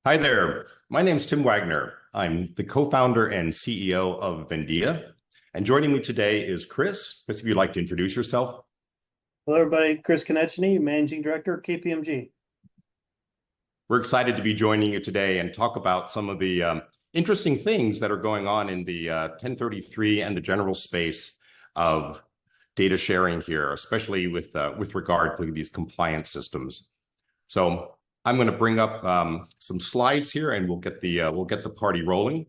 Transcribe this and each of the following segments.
Hi there. My name's Tim Wagner. I'm the co-founder and CEO of Vendia. And joining me today is Chris. Chris, if you'd like to introduce yourself. Hello, everybody. Chris Konechny, Managing Director, KPMG. We're excited to be joining you today and talk about some of the interesting things that are going on in the 1033 and the general space of data sharing here, especially with regard to these compliance systems. So I'm going to bring up some slides here, and we'll get the party rolling.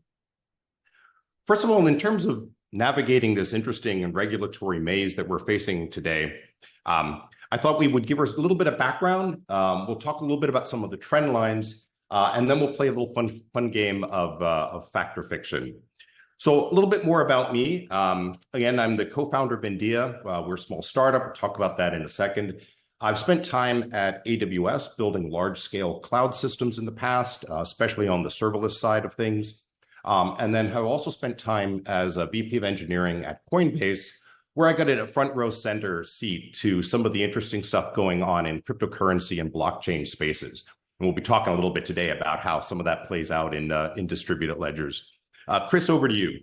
First of all, in terms of navigating this interesting and regulatory maze that we're facing today, I thought we would give us a little bit of background. We'll talk a little bit about some of the trend lines, and then we'll play a little fun game of fact or fiction. So a little bit more about me. Again, I'm the co-founder of Vendia. We're a small startup. We'll talk about that in a second. I've spent time at AWS building large-scale cloud systems in the past, especially on the serverless side of things. And then have also spent time as a VP of engineering at Coinbase, where I got a front row center seat to some of the interesting stuff going on in cryptocurrency and blockchain spaces. And we'll be talking a little bit today about how some of that plays out in distributed ledgers. Chris, over to you.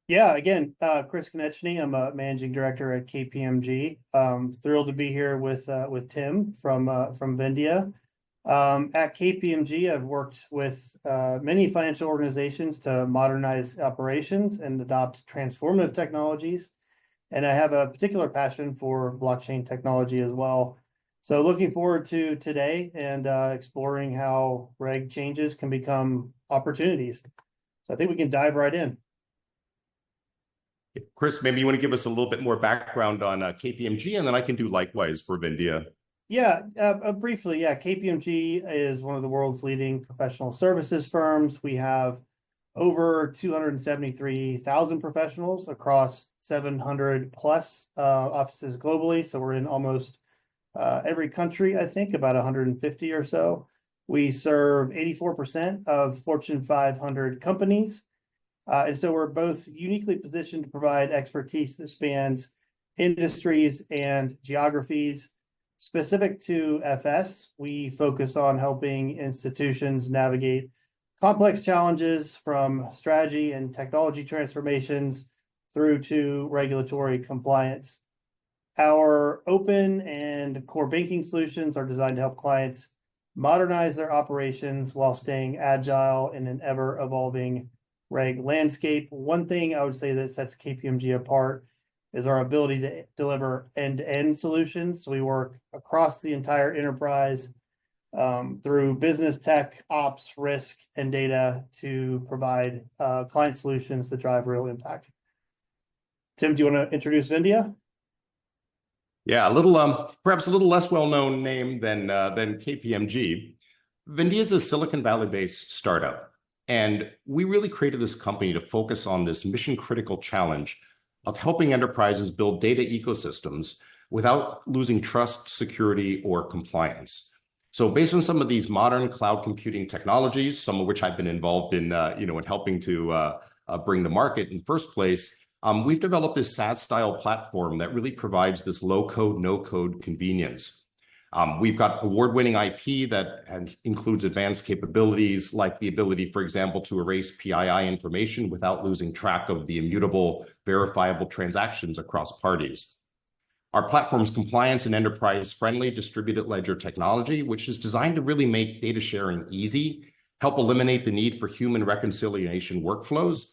Yeah, again, Chris Konechny. I'm a Managing Director at KPMG. Thrilled to be here with Tim from Vendia. At KPMG, I've worked with many financial organizations to modernize operations and adopt transformative technologies. And I have a particular passion for blockchain technology as well. So looking forward to today and exploring how reg changes can become opportunities. So I think we can dive right in. Chris, maybe you want to give us a little bit more background on KPMG, and then I can do likewise for Vendia. Yeah, briefly, yeah, KPMG is one of the world's leading professional services firms. We have over 273,000 professionals across 700 plus offices globally. So we're in almost every country, I think, about 150 or so. We serve 84% of Fortune 500 companies. And so we're both uniquely positioned to provide expertise that spans industries and geographies. Specific to FS, we focus on helping institutions navigate complex challenges from strategy and technology transformations through to regulatory compliance. Our open and core banking solutions are designed to help clients modernize their operations while staying agile in an ever-evolving reg landscape. One thing I would say that sets KPMG apart is our ability to deliver end-to-end solutions. We work across the entire enterprise through business, tech, ops, risk, and data to provide client solutions that drive real impact. Tim, do you want to introduce Vendia? Yeah, a little perhaps a little less well-known name than KPMG. Vendia is a Silicon Valley-based startup. And we really created this company to focus on this mission-critical challenge of helping enterprises build data ecosystems without losing trust, security, or compliance. So based on some of these modern cloud computing technologies, some of which I've been involved in, in helping to bring to market in the first place, we've developed this SaaS-style platform that really provides this low-code, no-code convenience. We've got award-winning IP that includes advanced capabilities like the ability, for example, to erase PII information without losing track of the immutable, verifiable transactions across parties. Our platform's compliance and enterprise-friendly distributed ledger technology, which is designed to really make data sharing easy, help eliminate the need for human reconciliation workflows,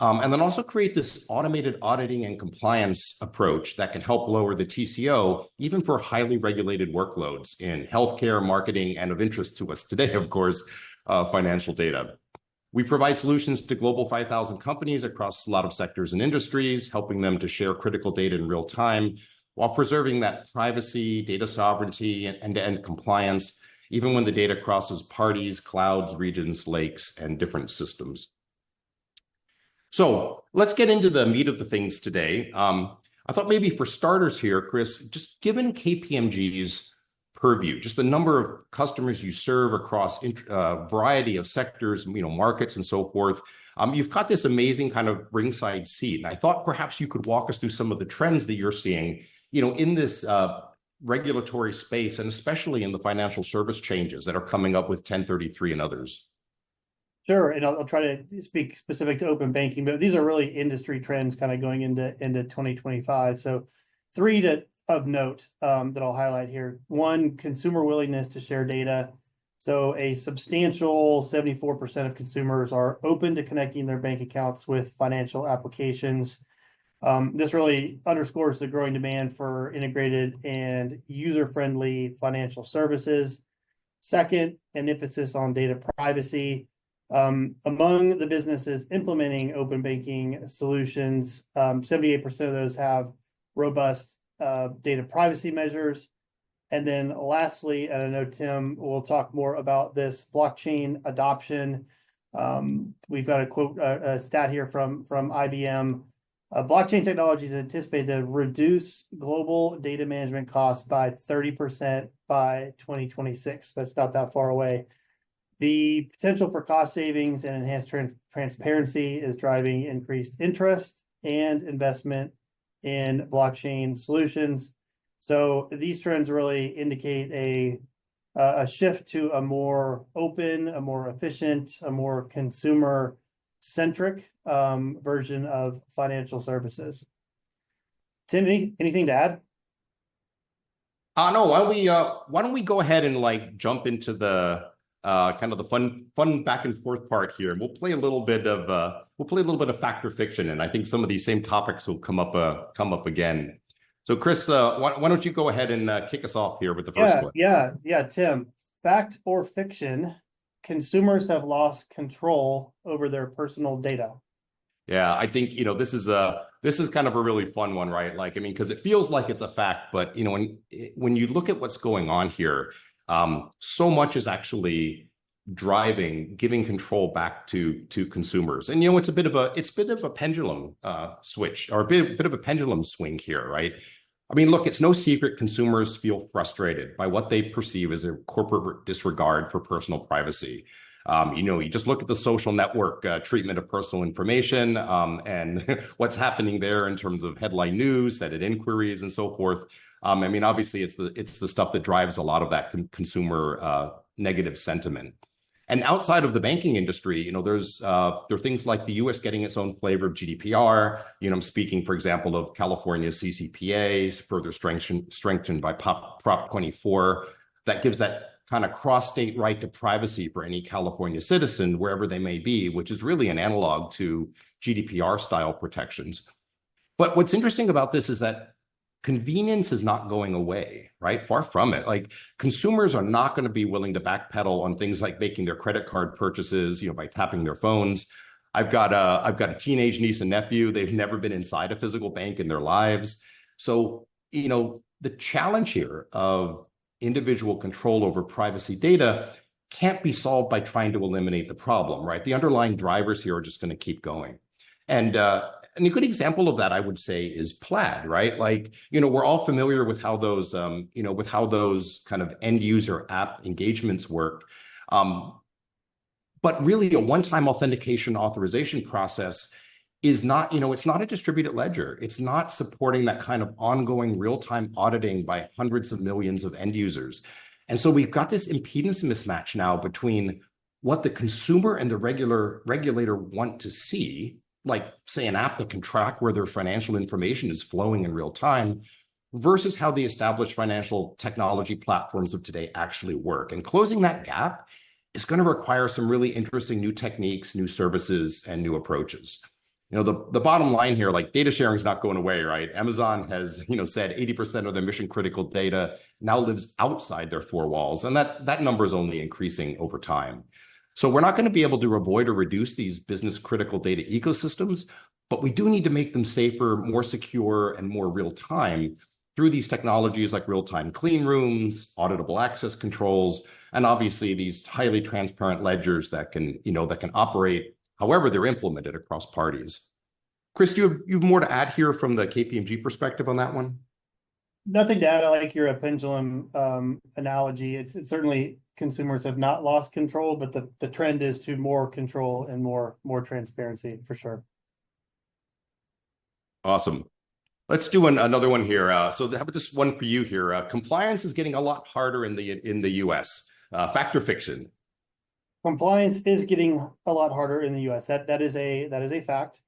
and then also create this automated auditing and compliance approach that can help lower the TCO, even for highly regulated workloads in healthcare, marketing, and of interest to us today, of course, financial data. We provide solutions to global 5,000 companies across a lot of sectors and industries, helping them to share critical data in real time while preserving that privacy, data sovereignty, and end-to-end compliance, even when the data crosses parties, clouds, regions, lakes, and different systems. So let's get into the meat of the things today. I thought maybe for starters here, Chris, just given KPMG's purview, just the number of customers you serve across a variety of sectors, markets and so forth, you've got this amazing kind of ringside seat. And I thought perhaps you could walk us through some of the trends that you're seeing, in this regulatory space, and especially in the financial service changes that are coming up with 1033 and others? Sure, and I'll try to speak specific to open banking, but these are really industry trends kind of going into 2025. So three of note that I'll highlight here. One, consumer willingness to share data. So a substantial 74% of consumers are open to connecting their bank accounts with financial applications. This really underscores the growing demand for integrated and user-friendly financial services. Second, an emphasis on data privacy. Among the businesses implementing open banking solutions, 78% of those have robust data privacy measures. And then lastly, and I know Tim will talk more about this, blockchain adoption. We've got a quote, a stat here from IBM. Blockchain technology is anticipated to reduce global data management costs by 30% by 2026. That's not that far away. The potential for cost savings and enhanced transparency is driving increased interest and investment in blockchain solutions. So these trends really indicate a shift to a more open, a more efficient, a more consumer-centric version of financial services. Tim, anything to add? No, why don't we go ahead and like jump into the kind of the fun back and forth part here. We'll play a little bit of fact or fiction, and I think some of these same topics will come up again. So, Chris, why don't you go ahead and kick us off here with the first one? Yeah, Tim. Fact or fiction? Consumers have lost control over their personal data. Yeah, I think this is kind of a really fun one, right? Like, I mean, because it feels like it's a fact, but when you look at what's going on here. So much is actually giving control back to consumers, and it's a bit of a pendulum switch, or a bit of a pendulum swing here, right? I mean, look, it's no secret consumers feel frustrated by what they perceive as a corporate disregard for personal privacy. You just look at the social network treatment of personal information, and what's happening there in terms of headline news, Senate inquiries, and so forth. I mean, obviously, it's the stuff that drives a lot of that consumer negative sentiment. And outside of the banking industry, there are things like the U.S. getting its own flavor of GDPR. I'm speaking, for example, of California's CCPA, further strengthened by Prop 24, that gives that kind of cross-state right to privacy for any California citizen, wherever they may be, which is really an analog to GDPR-style protections. But what's interesting about this is that convenience is not going away, right? Far from it. Like, consumers are not going to be willing to backpedal on things like making their credit card purchases, by tapping their phones. I've got a teenage niece and nephew. They've never been inside a physical bank in their lives. So, the challenge here of individual control over privacy data can't be solved by trying to eliminate the problem, right? The underlying drivers here are just going to keep going. And a good example of that, I would say, is Plaid, right? Like, we're all familiar with how those, with how those kind of end user app engagements work. But really, a one-time authentication authorization process is not, it's not a distributed ledger. It's not supporting that kind of ongoing real-time auditing by hundreds of millions of end users. And so we've got this impedance mismatch now between what the consumer and the regulator want to see, like, say, an app that can track where their financial information is flowing in real time, versus how the established financial technology platforms of today actually work. And closing that gap is going to require some really interesting new techniques, new services, and new approaches. The bottom line here, like, data sharing is not going away, right? Amazon has, said 80% of their mission critical data now lives outside their four walls, and that number is only increasing over time. So we're not going to be able to avoid or reduce these business critical data ecosystems, but we do need to make them safer, more secure, and more real time through these technologies like real-time clean rooms, auditable access controls, and obviously these highly transparent ledgers that can operate however they're implemented across parties. Chris, do you have more to add here from the KPMG perspective on that one? Nothing to add. I like your pendulum analogy. It's certainly consumers have not lost control, but the trend is to more control and more transparency, for sure. Awesome. Let's do another one here. So how about this one for you here? Compliance is getting a lot harder in the US. Fact or fiction? Compliance is getting a lot harder in the US. That is a fact.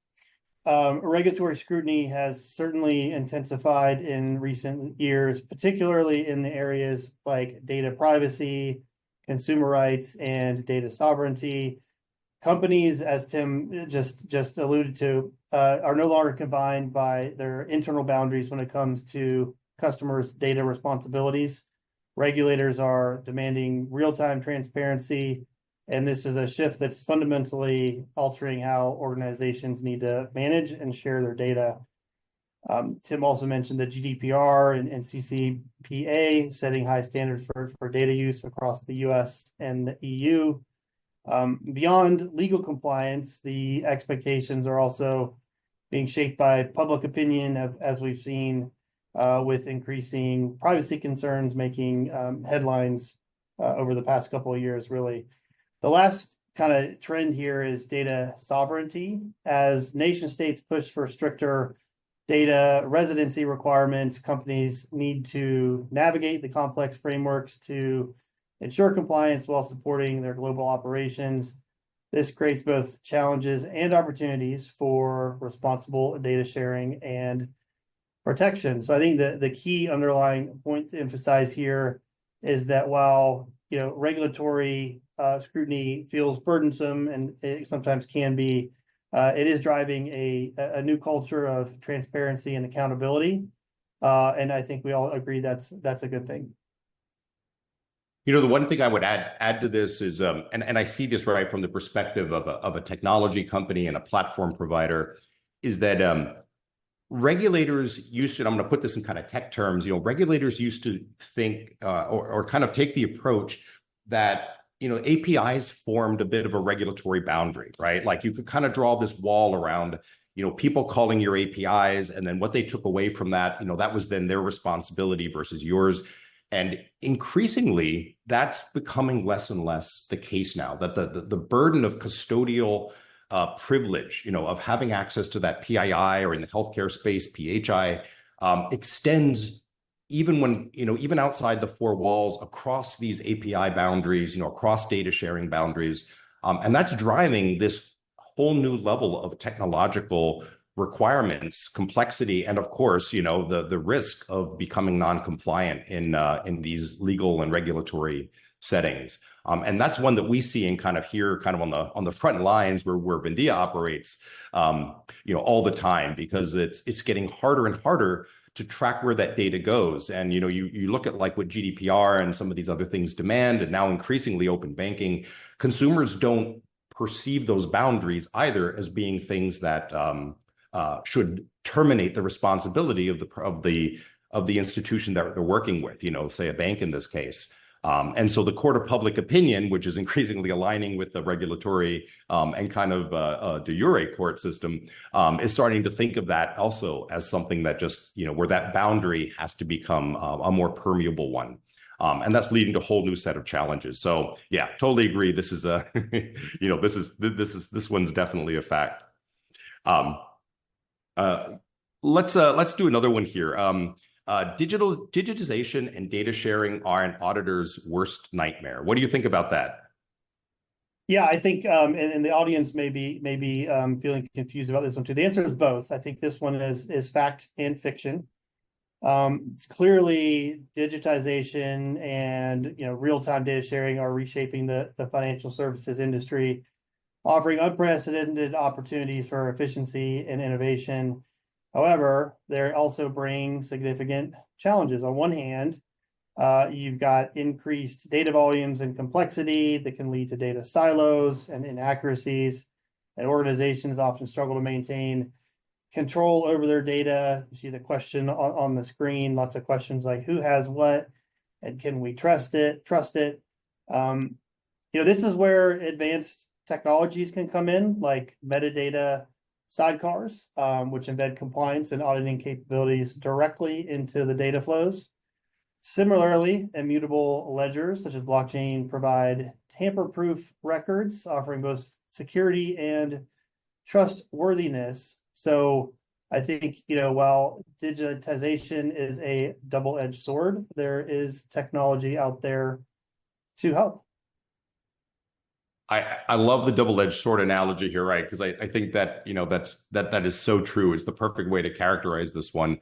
Regulatory scrutiny has certainly intensified in recent years, particularly in the areas like data privacy, consumer rights, and data sovereignty. Companies, as Tim just alluded to, are no longer confined by their internal boundaries when it comes to customers' data responsibilities. Regulators are demanding real-time transparency, and this is a shift that's fundamentally altering how organizations need to manage and share their data. Tim also mentioned the GDPR and CCPA setting high standards for data use across the US and the EU. Beyond legal compliance, the expectations are also being shaped by public opinion, as we've seen with increasing privacy concerns making headlines over the past couple of years, really. The last kind of trend here is data sovereignty. As nation states push for stricter data residency requirements, companies need to navigate the complex frameworks to ensure compliance while supporting their global operations. This creates both challenges and opportunities for responsible data sharing and protection. So I think the key underlying point to emphasize here is that while regulatory scrutiny feels burdensome, and it sometimes can be, it is driving a new culture of transparency and accountability. And I think we all agree that's a good thing. The one thing I would add to this is, and I see this right from the perspective of a technology company and a platform provider, is that regulators used to, and I'm going to put this in kind of tech terms, regulators used to think or kind of take the approach that APIs formed a bit of a regulatory boundary, right? Like you could kind of draw this wall around people calling your APIs, and then what they took away from that, that was then their responsibility versus yours. And increasingly, that's becoming less and less the case now, that the burden of custodial privilege, of having access to that PII, or in the healthcare space, PHI, extends even when, even outside the four walls, across these API boundaries, across data sharing boundaries. And that's driving this whole new level of technological requirements, complexity, and of course, the risk of becoming non-compliant in these legal and regulatory settings. And that's one that we see and kind of hear kind of on the front lines where Vendia operates, all the time, because it's getting harder and harder to track where that data goes. And you look at like what GDPR and some of these other things demand, and now increasingly open banking, consumers don't perceive those boundaries either as being things that should terminate the responsibility of the institution that they're working with, say a bank in this case. And so the court of public opinion, which is increasingly aligning with the regulatory and kind of de jure court system, is starting to think of that also as something that just, where that boundary has to become a more permeable one. And that's leading to a whole new set of challenges. So yeah, totally agree. This is a, this one's definitely a fact. Let's do another one here. Digitization and data sharing are an auditor's worst nightmare. What do you think about that? Yeah, I think, and the audience may be feeling confused about this one too. The answer is both. I think this one is fact and fiction. It's clearly digitization and real-time data sharing are reshaping the financial services industry, offering unprecedented opportunities for efficiency and innovation. However, they also bring significant challenges. On one hand, you've got increased data volumes and complexity that can lead to data silos and inaccuracies, and organizations often struggle to maintain control over their data. You see the question on the screen, lots of questions like who has what, and can we trust it? This is where advanced technologies can come in, like metadata sidecars, which embed compliance and auditing capabilities directly into the data flows. Similarly, immutable ledgers such as blockchain provide tamper-proof records, offering both security and trustworthiness. So I think, while digitization is a double-edged sword, there is technology out there to help. I love the double-edged sword analogy here, right? Because I think that, that is so true. It's the perfect way to characterize this one.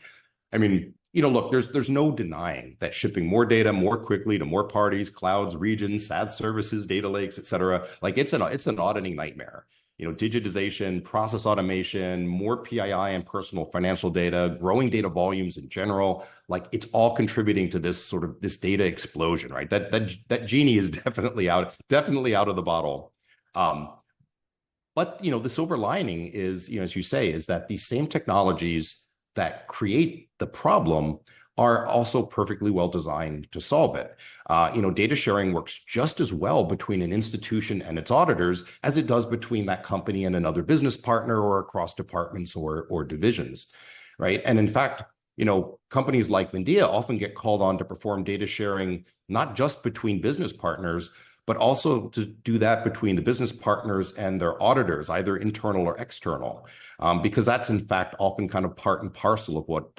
I mean, look, there's no denying that shipping more data more quickly to more parties, clouds, regions, SaaS services, data lakes, et cetera, like it's an auditing nightmare. Digitization, process automation, more PII and personal financial data, growing data volumes in general, like it's all contributing to this data explosion, right? That genie is definitely out of the bottle. But the silver lining is, as you say, is that these same technologies that create the problem are also perfectly well designed to solve it. Data sharing works just as well between an institution and its auditors as it does between that company and another business partner or across departments or divisions, right? And in fact, companies like Vendia often get called on to perform data sharing, not just between business partners, but also to do that between the business partners and their auditors, either internal or external, because that's in fact often kind of part and parcel of what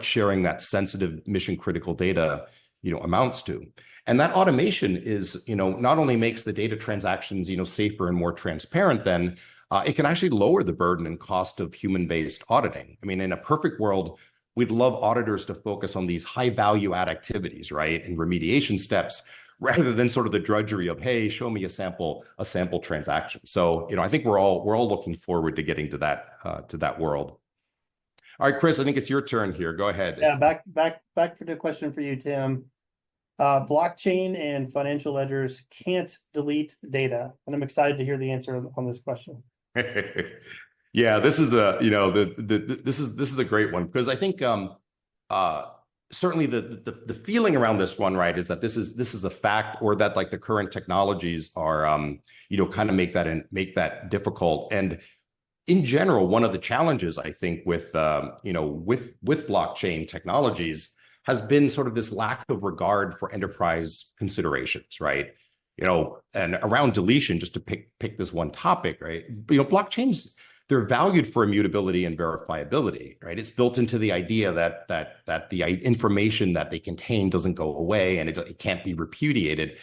sharing that sensitive mission critical data, amounts to. And that automation is, not only makes the data transactions, safer and more transparent, then it can actually lower the burden and cost of human-based auditing. I mean, in a perfect world, we'd love auditors to focus on these high value add activities, right, and remediation steps, rather than sort of the drudgery of, hey, show me a sample transaction. So, I think we're all looking forward to getting to that world. All right, Chris, I think it's your turn here. Go ahead. Yeah, back for the question for you, Tim. Blockchain and financial ledgers can't delete data, and I'm excited to hear the answer on this question. Yeah, this is this is a great one, because I think certainly the feeling around this one, right, is that this is a fact, or that like the current technologies are kind of make that difficult. And in general, one of the challenges I think with blockchain technologies has been sort of this lack of regard for enterprise considerations, right? And around deletion, just to pick this one topic, right? Blockchains, they're valued for immutability and verifiability, right? It's built into the idea that the information that they contain doesn't go away, and it can't be repudiated.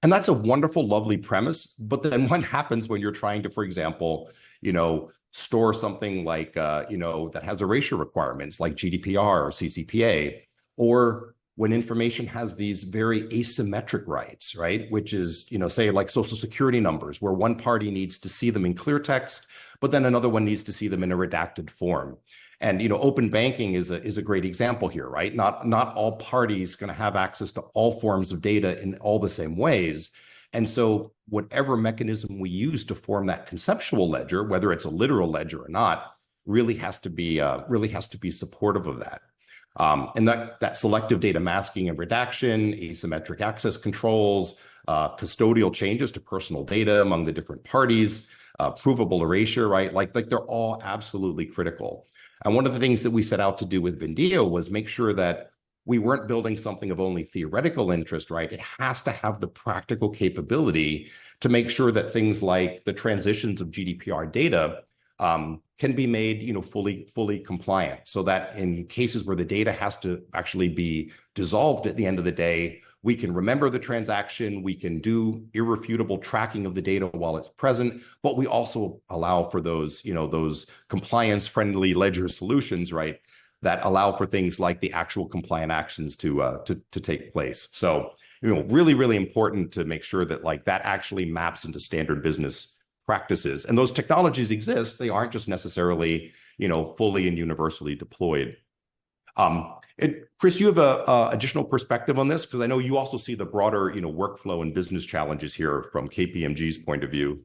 And that's a wonderful, lovely premise. But then what happens when you're trying to, for example, store something like that has erasure requirements like GDPR or CCPA, or when information has these very asymmetric rights, right? Which is, say like social security numbers, where one party needs to see them in clear text, but then another one needs to see them in a redacted form. And, open banking is a great example here, right? Not all parties going to have access to all forms of data in all the same ways. And so whatever mechanism we use to form that conceptual ledger, whether it's a literal ledger or not, really has to be supportive of that. And that selective data masking and redaction, asymmetric access controls, custodial changes to personal data among the different parties, provable erasure, right? Like they're all absolutely critical. And one of the things that we set out to do with Vendia was make sure that we weren't building something of only theoretical interest, right? It has to have the practical capability to make sure that things like the transitions of GDPR data can be made, fully compliant, so that in cases where the data has to actually be dissolved at the end of the day, we can remember the transaction, we can do irrefutable tracking of the data while it's present, but we also allow for those compliance-friendly ledger solutions, right, that allow for things like the actual compliant actions to take place. So, really, really important to make sure that like that actually maps into standard business practices. And those technologies exist. They aren't just necessarily, fully and universally deployed. Chris, you have a additional perspective on this, because I know you also see the broader, workflow and business challenges here from KPMG's point of view.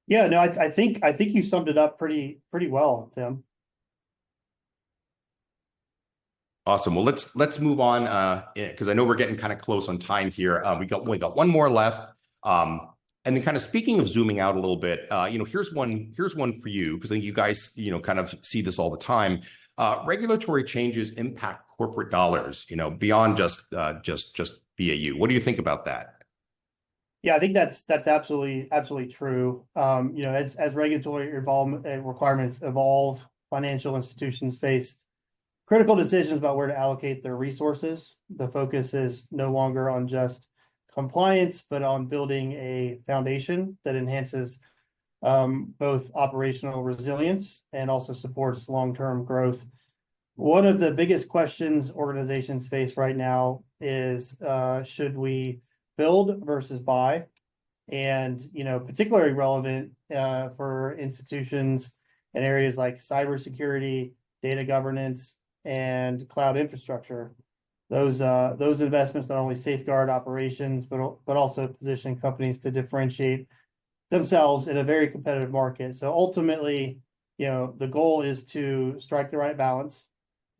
Yeah, no, I think you summed it up pretty well, Tim. Awesome. Well, let's move on, because I know we're getting kind of close on time here. We got one more left. And then kind of speaking of zooming out a little bit, here's one for you, because I think you guys, kind of see this all the time. Regulatory changes impact corporate dollars, beyond just BAU. What do you think about that? Yeah, I think that's absolutely true. As regulatory involvement requirements evolve, financial institutions face critical decisions about where to allocate their resources. The focus is no longer on just compliance, but on building a foundation that enhances both operational resilience and also supports long-term growth. One of the biggest questions organizations face right now is should we build versus buy? And particularly relevant for institutions in areas like cybersecurity, data governance, and cloud infrastructure. Those investments not only safeguard operations, but also position companies to differentiate themselves in a very competitive market. So ultimately, the goal is to strike the right balance,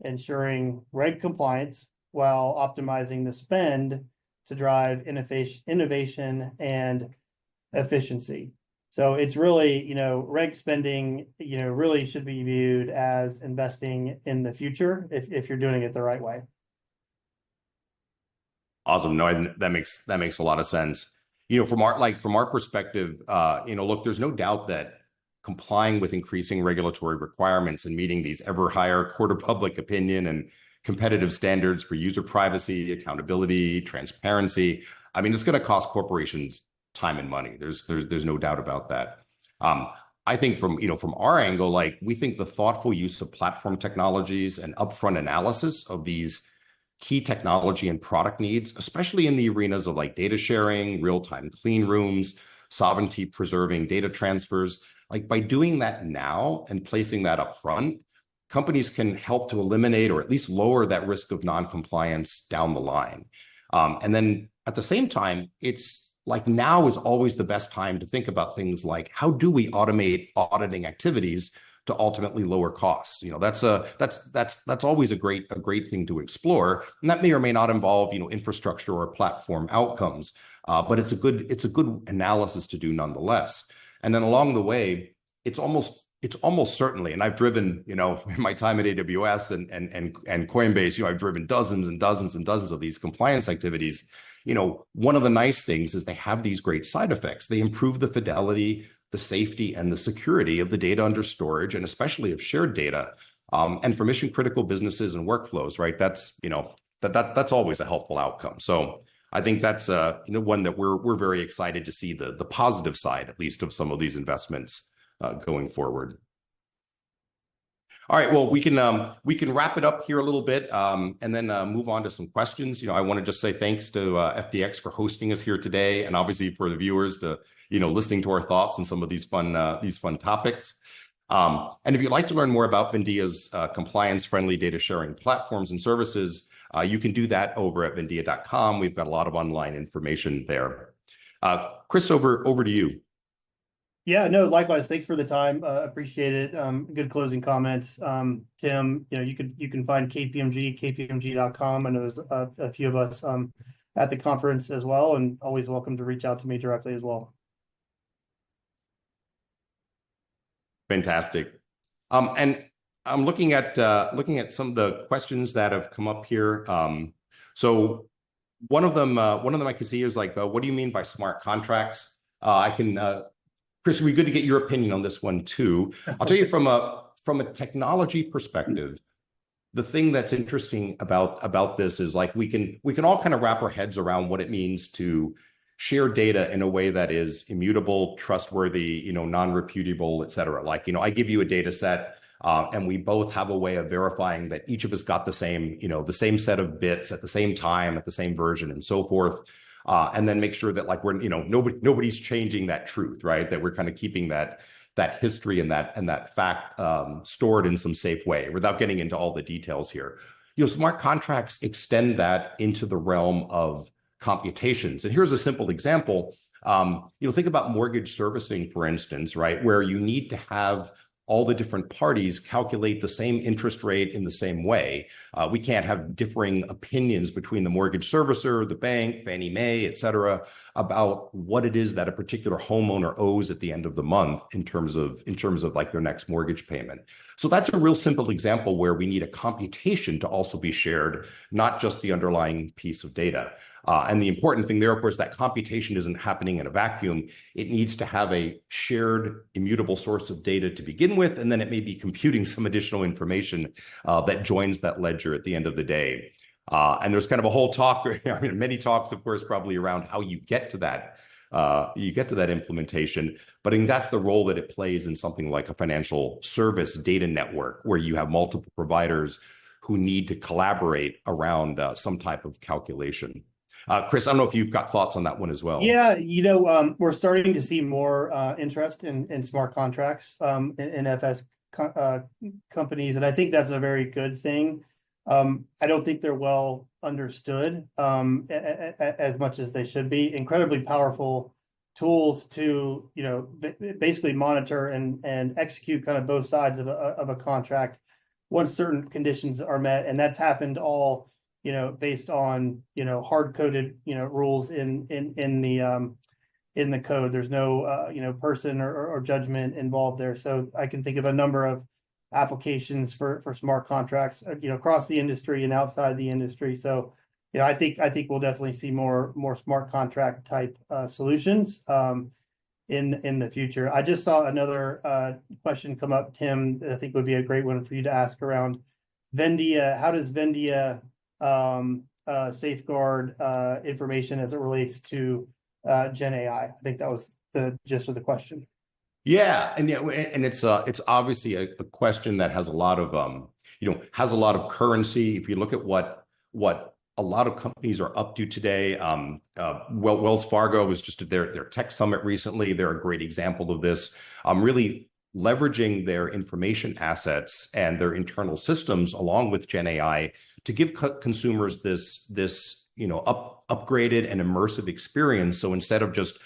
ensuring reg compliance while optimizing the spend to drive innovation and efficiency. So it's really, reg spending, really should be viewed as investing in the future if you're doing it the right way. Awesome. No, that makes a lot of sense. From our perspective, look, there's no doubt that complying with increasing regulatory requirements and meeting these ever higher court of public opinion and competitive standards for user privacy, accountability, transparency, I mean, it's going to cost corporations time and money. There's no doubt about that. I think from our angle, like we think the thoughtful use of platform technologies and upfront analysis of these key technology and product needs, especially in the arenas of like data sharing, real-time clean rooms, sovereignty preserving data transfers, like by doing that now and placing that up front, companies can help to eliminate or at least lower that risk of non-compliance down the line. And then at the same time, it's like now is always the best time to think about things like how do we automate auditing activities to ultimately lower costs. That's always a great thing to explore, and that may or may not involve infrastructure or platform outcomes, but it's a good analysis to do nonetheless. And then along the way, it's almost certainly, and I've driven in my time at AWS and Coinbase, I've driven dozens and dozens and dozens of these compliance activities. One of the nice things is they have these great side effects. They improve the fidelity, the safety, and the security of the data under storage, and especially of shared data. And for mission critical businesses and workflows, right? That's always a helpful outcome. So I think that's one that we're very excited to see the positive side, at least, of some of these investments going forward. All right, well, we can wrap it up here a little bit and then move on to some questions. I want to just say thanks to FDX for hosting us here today, and obviously for the viewers to listening to our thoughts on some of these fun topics. And if you'd like to learn more about Vendia's compliance-friendly data sharing platforms and services, you can do that over at vendia.com. We've got a lot of online information there. Chris, over to you. Yeah, no, likewise. Thanks for the time. Appreciate it. Good closing comments. Tim, you can find KPMG, kpmg.com. I know there's a few of us at the conference as well, and always welcome to reach out to me directly as well. Fantastic. And I'm looking at some of the questions that have come up here. So one of them I can see is like, what do you mean by smart contracts? Chris, it'd be good to get your opinion on this one too. I'll tell you from a technology perspective, the thing that's interesting about this is like we can all kind of wrap our heads around what it means to share data in a way that is immutable, trustworthy, non-repudiable, et cetera. Like, I give you a data set and we both have a way of verifying that each of us got the same set of bits at the same time, at the same version and so forth. And then make sure that like we're, nobody's changing that truth, right? That we're kind of keeping that history and that fact stored in some safe way without getting into all the details here. Smart contracts extend that into the realm of computations. And here's a simple example. Think about mortgage servicing, for instance, right? Where you need to have all the different parties calculate the same interest rate in the same way. We can't have differing opinions between the mortgage servicer, the bank, Fannie Mae, et cetera, about what it is that a particular homeowner owes at the end of the month in terms of like their next mortgage payment. So that's a real simple example where we need a computation to also be shared, not just the underlying piece of data. And the important thing there, of course, that computation isn't happening in a vacuum. It needs to have a shared immutable source of data to begin with, and then it may be computing some additional information that joins that ledger at the end of the day. And there's kind of a whole talk, I mean, many talks, of course, probably around how you get to that. Implementation, but I think that's the role that it plays in something like a financial service data network, where you have multiple providers who need to collaborate around some type of calculation. Chris, I don't know if you've got thoughts on that one as well. Yeah, we're starting to see more interest in smart contracts in FS companies, and I think that's a very good thing. I don't think they're well understood as much as they should be. Incredibly powerful tools to, basically monitor and execute kind of both sides of a contract once certain conditions are met. And that's happened all, based on, hard-coded, rules in the code. There's no, person or judgment involved there. So I can think of a number of applications for smart contracts, across the industry and outside the industry. So, I think we'll definitely see more smart contract type solutions in the future. I just saw another question come up, Tim, that I think would be a great one for you to ask around Vendia. How does Vendia safeguard information as it relates to Gen AI? I think that was the gist of the question. Yeah, and it's obviously a question that has a lot of currency. If you look at what a lot of companies are up to today, Wells Fargo was just at their tech summit recently. They're a great example of this. Really leveraging their information assets and their internal systems along with Gen AI to give consumers this upgraded and immersive experience. So instead of just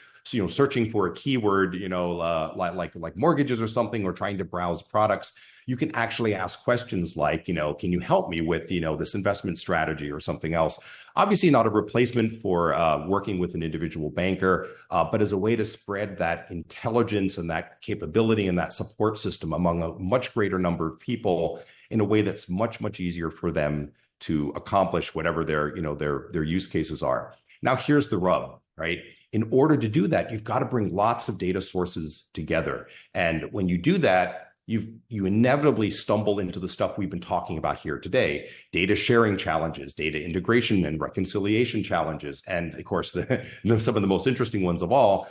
searching for a keyword, like mortgages or something, or trying to browse products, you can actually ask questions like, can you help me with, this investment strategy or something else? Obviously not a replacement for working with an individual banker, but as a way to spread that intelligence and that capability and that support system among a much greater number of people in a way that's much, much easier for them to accomplish whatever their use cases are. Now, here's the rub, right? In order to do that, you've got to bring lots of data sources together. And when you do that, you inevitably stumble into the stuff we've been talking about here today: data sharing challenges, data integration and reconciliation challenges. And of course, some of the most interesting ones of all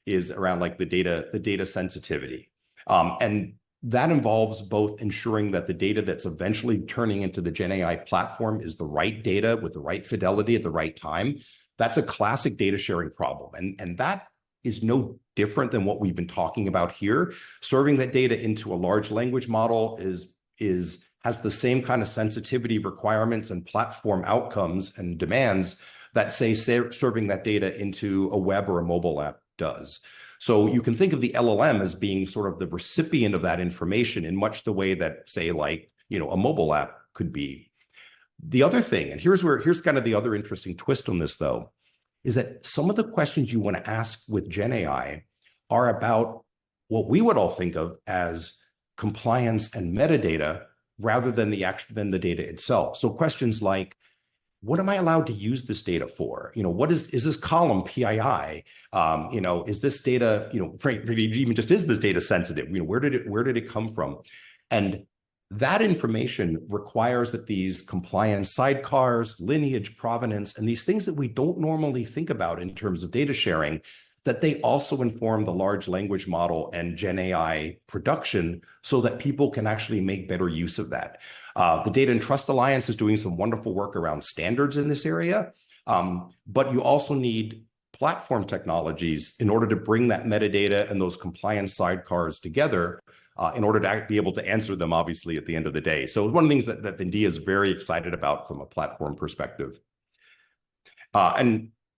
is around like the data sensitivity. And that involves both ensuring that the data that's eventually turning into the Gen AI platform is the right data with the right fidelity at the right time. That's a classic data sharing problem. And that is no different than what we've been talking about here. Serving that data into a large language model has the same kind of sensitivity requirements and platform outcomes and demands that, say, serving that data into a web or a mobile app does. So you can think of the LLM as being sort of the recipient of that information in much the way that, say, like, a mobile app could be. The other thing, and here's kind of the other interesting twist on this, though, is that some of the questions you want to ask with Gen AI are about what we would all think of as compliance and metadata rather than the data itself. So questions like, what am I allowed to use this data for? What is this column PII? Is this data, even just, is this data sensitive? Where did it come from? And that information requires that these compliance sidecars, lineage, provenance, and these things that we don't normally think about in terms of data sharing, that they also inform the large language model and Gen AI production so that people can actually make better use of that. The Data and Trust Alliance is doing some wonderful work around standards in this area, but you also need platform technologies in order to bring that metadata and those compliance sidecars together in order to be able to answer them, obviously, at the end of the day. So one of the things that Vendia is very excited about from a platform perspective.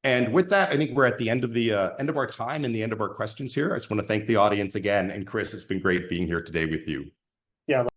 And with that, I think we're at the end of our time and the end of our questions here. I just want to thank the audience again. And Chris, it's been great being here today with you. Yeah.